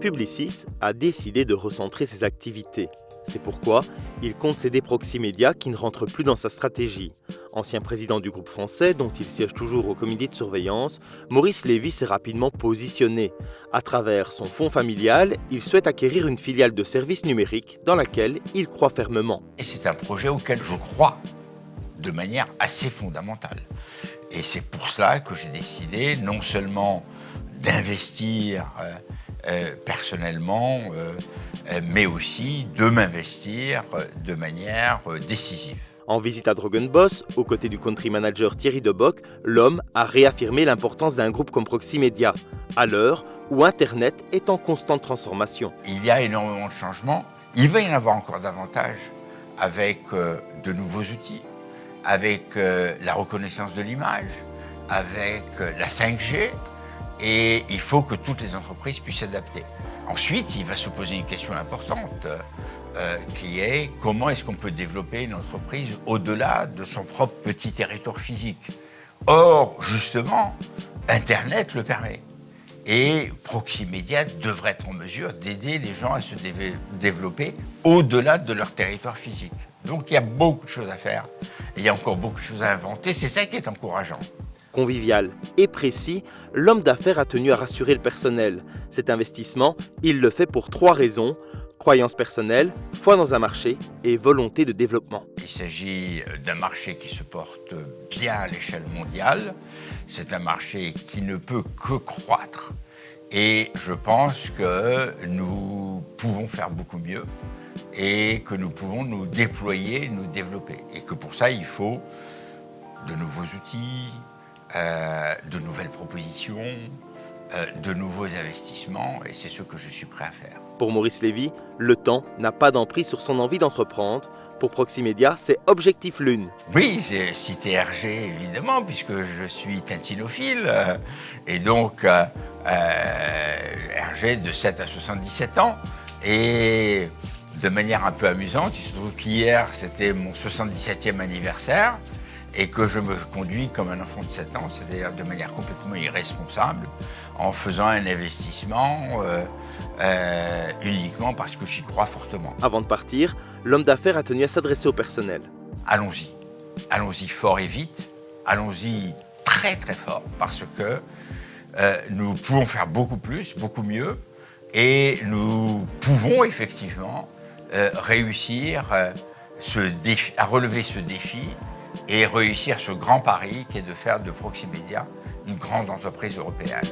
Publicis a décidé de recentrer ses activités. C'est pourquoi il compte céder Proximédia qui ne rentre plus dans sa stratégie. Ancien président du groupe français, dont il siège toujours au comité de surveillance, Maurice Lévy s'est rapidement positionné. À travers son fonds familial, il souhaite acquérir une filiale de services numériques dans laquelle il croit fermement. Et c'est un projet auquel je crois de manière assez fondamentale. Et c'est pour cela que j'ai décidé non seulement d'investir personnellement, mais aussi de m'investir de manière décisive. En visite à Drogenbos, aux côtés du country manager Thierry Deboc, l'homme a réaffirmé l'importance d'un groupe comme Proximédia, à l'heure où Internet est en constante transformation. Il y a énormément de changements, il va y en avoir encore davantage avec de nouveaux outils, avec la reconnaissance de l'image, avec la 5G, et il faut que toutes les entreprises puissent s'adapter. Ensuite, il va se poser une question importante, qui est comment est-ce qu'on peut développer une entreprise au-delà de son propre petit territoire physique. Or, justement, Internet le permet. Et Proximédia devrait être en mesure d'aider les gens à se développer au-delà de leur territoire physique. Donc il y a beaucoup de choses à faire, et il y a encore beaucoup de choses à inventer, c'est ça qui est encourageant. Convivial et précis, l'homme d'affaires a tenu à rassurer le personnel. Cet investissement, il le fait pour 3 raisons: croyance personnelle, foi dans un marché et volonté de développement. Il s'agit d'un marché qui se porte bien à l'échelle mondiale. C'est un marché qui ne peut que croître. Et je pense que nous pouvons faire beaucoup mieux et que nous pouvons nous déployer, nous développer. Et que pour ça, il faut de nouveaux outils, de nouvelles propositions, de nouveaux investissements, et c'est ce que je suis prêt à faire. Pour Maurice Lévy, le temps n'a pas d'emprise sur son envie d'entreprendre. Pour Proximédia, c'est objectif lune. Oui, j'ai cité Hergé, évidemment, puisque je suis tintinophile, et donc Hergé de 7 à 77 ans, et de manière un peu amusante, il se trouve qu'hier, c'était mon 77e anniversaire, et que je me conduis comme un enfant de 7 ans, c'est-à-dire de manière complètement irresponsable, en faisant un investissement uniquement parce que j'y crois fortement. Avant de partir, l'homme d'affaires a tenu à s'adresser au personnel. Allons-y. Allons-y fort et vite. Allons-y très très fort, parce que nous pouvons faire beaucoup plus, beaucoup mieux, et nous pouvons effectivement réussir à relever ce défi et réussir ce grand pari qui est de faire de Proximédia une grande entreprise européenne.